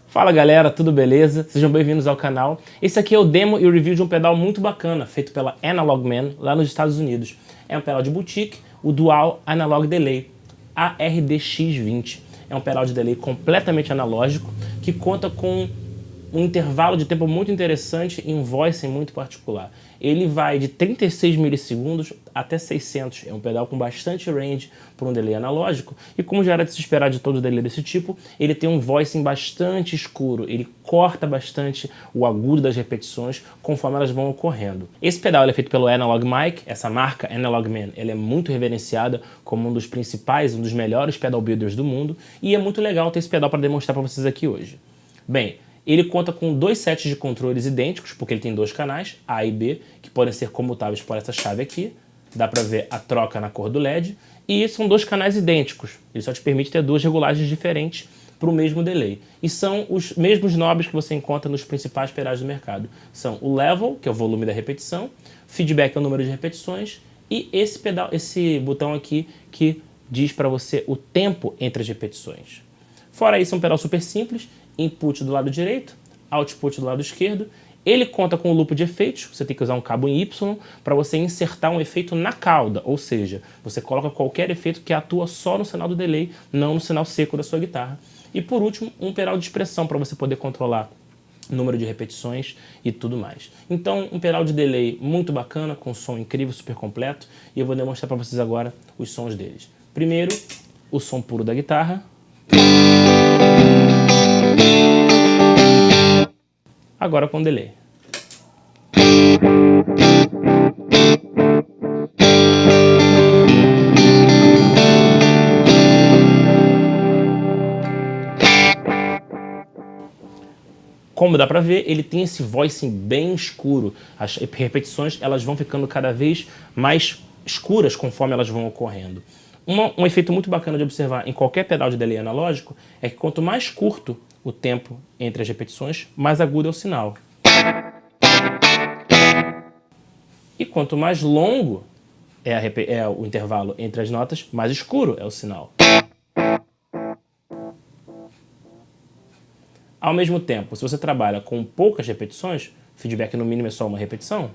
Fala galera, tudo beleza? Sejam bem-vindos ao canal. Esse aqui é o demo e o review de um pedal muito bacana, feito pela Analog Man, lá nos Estados Unidos. É um pedal de boutique, o Dual Analog Delay, ARDX20. É um pedal de delay completamente analógico, que conta com um intervalo de tempo muito interessante e um voicing muito particular. Ele vai de 36 milissegundos até 600. É um pedal com bastante range para um delay analógico. E como já era de se esperar de todo delay desse tipo, ele tem um voicing bastante escuro. Ele corta bastante o agudo das repetições conforme elas vão ocorrendo. Esse pedal é feito pelo Analog Mic. Essa marca, Analog Man, ela é muito reverenciada como um dos principais, um dos melhores pedal builders do mundo. E é muito legal ter esse pedal para demonstrar para vocês aqui hoje. Bem, ele conta com dois sets de controles idênticos, porque ele tem dois canais, A e B, que podem ser comutáveis por essa chave aqui. Dá para ver a troca na cor do LED. E são dois canais idênticos. Ele só te permite ter duas regulagens diferentes para o mesmo delay. E são os mesmos knobs que você encontra nos principais pedais do mercado. São o level, que é o volume da repetição, feedback é o número de repetições, e esse botão aqui que diz para você o tempo entre as repetições. Fora isso, é um pedal super simples. Input do lado direito, output do lado esquerdo. Ele conta com o loop de efeitos, você tem que usar um cabo em Y para você insertar um efeito na cauda, ou seja, você coloca qualquer efeito que atua só no sinal do delay, não no sinal seco da sua guitarra. E por último, um pedal de expressão para você poder controlar número de repetições e tudo mais. Então, um pedal de delay muito bacana, com som incrível, super completo, e eu vou demonstrar para vocês agora os sons deles. Primeiro, o som puro da guitarra. Agora com delay. Como dá pra ver, ele tem esse voicing bem escuro. As repetições elas vão ficando cada vez mais escuras conforme elas vão ocorrendo. Um efeito muito bacana de observar em qualquer pedal de delay analógico é que quanto mais curto o tempo entre as repetições, mais agudo é o sinal. E quanto mais longo é o intervalo entre as notas, mais escuro é o sinal. Ao mesmo tempo, se você trabalha com poucas repetições, feedback no mínimo é só uma repetição,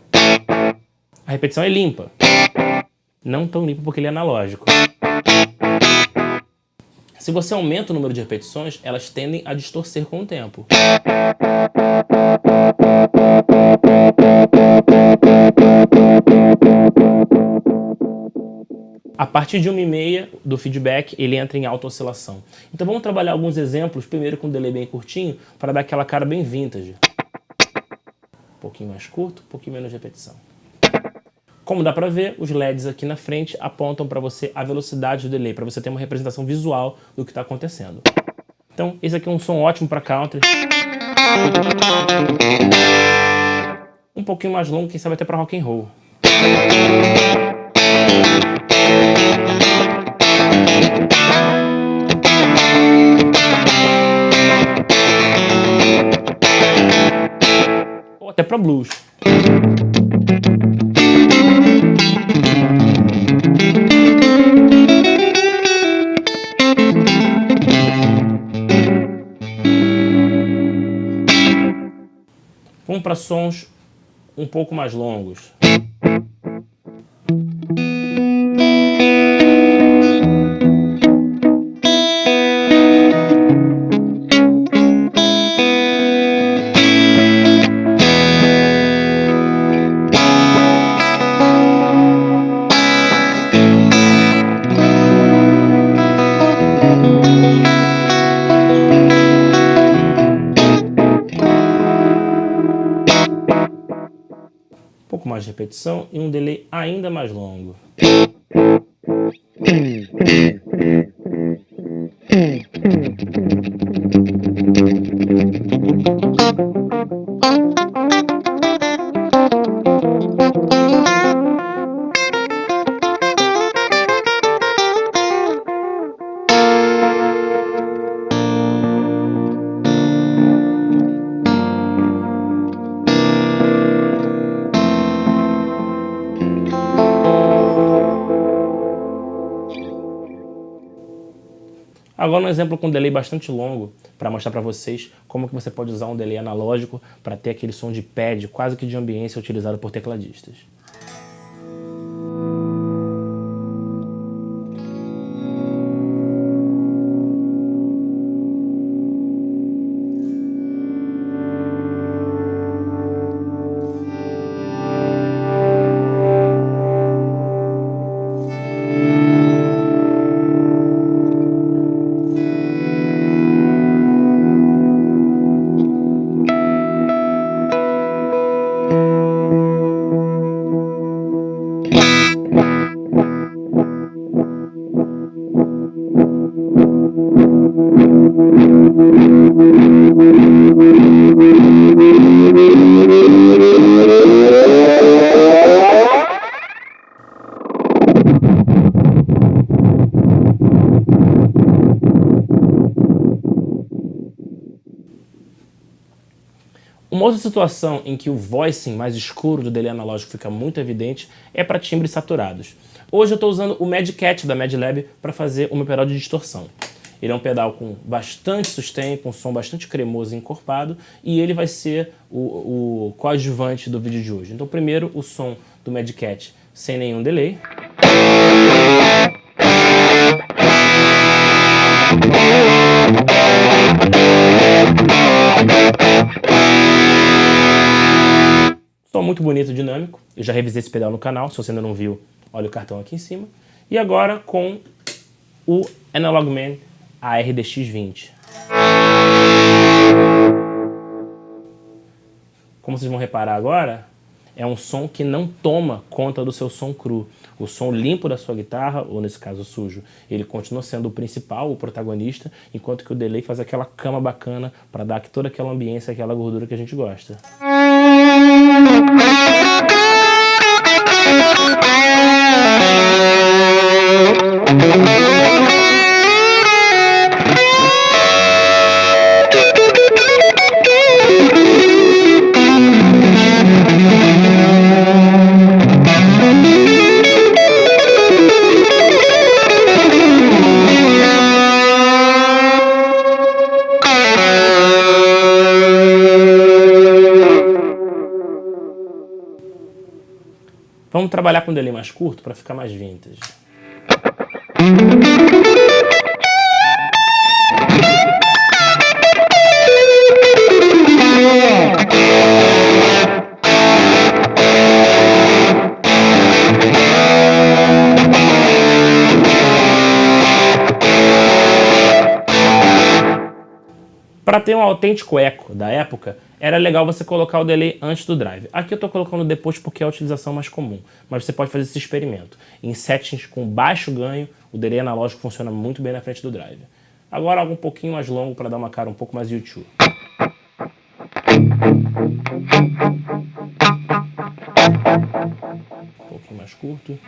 a repetição é limpa. Não tão limpa porque ele é analógico. Se você aumenta o número de repetições, elas tendem a distorcer com o tempo. A partir de 1,5 do feedback, ele entra em alta oscilação. Então vamos trabalhar alguns exemplos, primeiro com um delay bem curtinho, para dar aquela cara bem vintage. Um pouquinho mais curto, um pouquinho menos de repetição. Como dá pra ver, os LEDs aqui na frente apontam para você a velocidade do delay, para você ter uma representação visual do que está acontecendo. Então, esse aqui é um som ótimo para country. Um pouquinho mais longo, quem sabe até para rock and roll. Ou até para blues. Vamos para sons um pouco mais longos. Um pouco mais de repetição e um delay ainda mais longo. Agora um exemplo com um delay bastante longo, para mostrar para vocês como que você pode usar um delay analógico para ter aquele som de pad, quase que de ambiência, utilizado por tecladistas. Uma outra situação em que o voicing mais escuro do delay analógico fica muito evidente é para timbres saturados. Hoje eu estou usando o Mad Cat da Mad Lab para fazer o meu pedal de distorção. Ele é um pedal com bastante sustain, com som bastante cremoso e encorpado, e ele vai ser o coadjuvante do vídeo de hoje. Então primeiro o som do Mad Cat sem nenhum delay. Som muito bonito, dinâmico. Eu já revisei esse pedal no canal, se você ainda não viu, olha o cartão aqui em cima. E agora com o Analog Man ARDX20. Como vocês vão reparar agora, é um som que não toma conta do seu som cru. O som limpo da sua guitarra, ou nesse caso sujo, ele continua sendo o principal, o protagonista, enquanto que o delay faz aquela cama bacana para dar toda aquela ambiência, aquela gordura que a gente gosta. Vamos trabalhar com um delay mais curto para ficar mais vintage. Para ter um autêntico eco da época, era legal você colocar o delay antes do drive. Aqui eu estou colocando depois porque é a utilização mais comum, mas você pode fazer esse experimento. Em settings com baixo ganho, o delay analógico funciona muito bem na frente do drive. Agora algo um pouquinho mais longo para dar uma cara um pouco mais YouTube. Um pouquinho mais curto.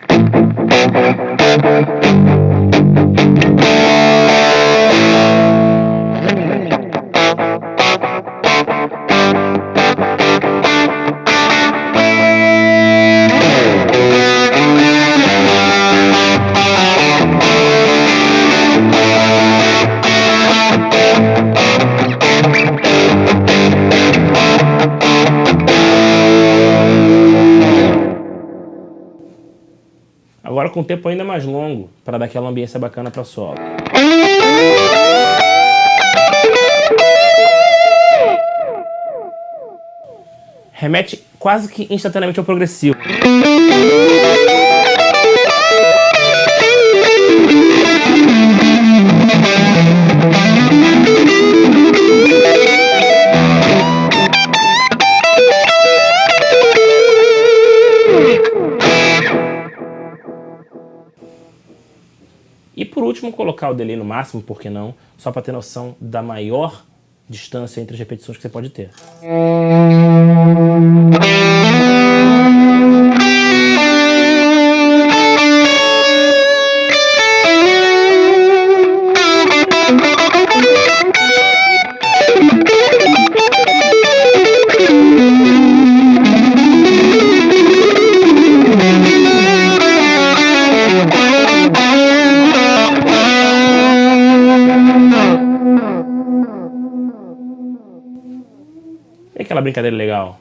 Agora com o tempo ainda mais longo, para dar aquela ambiência bacana para solo. Remete quase que instantaneamente ao progressivo. E por último, colocar o delay no máximo, por que não? Só para ter noção da maior distância entre as repetições que você pode ter. aquela brincadeira legal.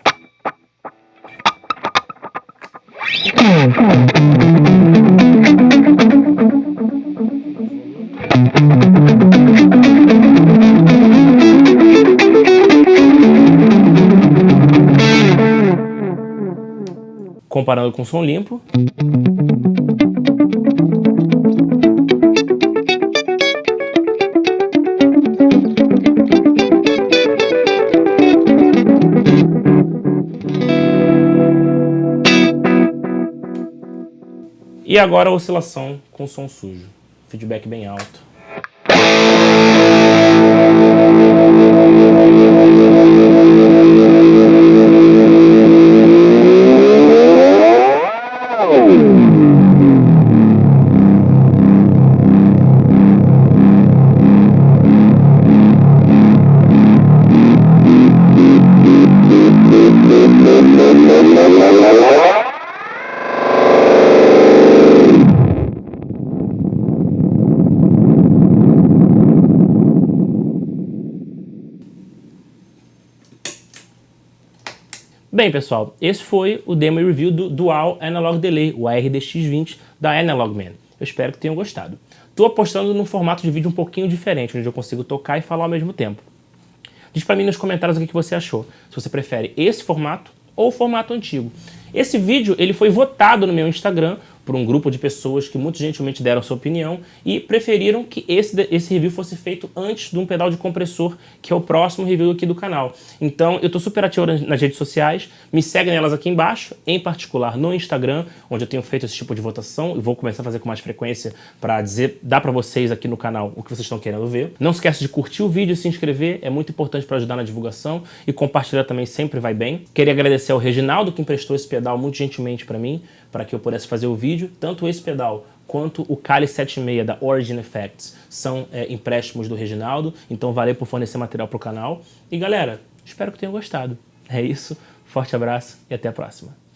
Comparando com som limpo. E agora a oscilação com som sujo. Feedback bem alto. Bem, pessoal, esse foi o demo e review do Dual Analog Delay, o ARDX20 da Analog Man. Eu espero que tenham gostado. Estou apostando num formato de vídeo um pouquinho diferente, onde eu consigo tocar e falar ao mesmo tempo. Diz para mim nos comentários o que você achou, se você prefere esse formato ou o formato antigo. Esse vídeo ele foi votado no meu Instagram por um grupo de pessoas que muito gentilmente deram sua opinião e preferiram que esse review fosse feito antes de um pedal de compressor, que é o próximo review aqui do canal. Então eu estou super ativo nas redes sociais, me segue nelas aqui embaixo, em particular no Instagram, onde eu tenho feito esse tipo de votação e vou começar a fazer com mais frequência para dar para vocês aqui no canal o que vocês estão querendo ver. Não se esqueça de curtir o vídeo e se inscrever, é muito importante para ajudar na divulgação, e compartilhar também sempre vai bem. Queria agradecer ao Reginaldo que emprestou esse pedal muito gentilmente para mim, para que eu pudesse fazer o vídeo. Tanto esse pedal quanto o Kali 76 da Origin Effects são empréstimos do Reginaldo, então valeu por fornecer material para o canal. E galera, espero que tenham gostado. É isso, forte abraço e até a próxima.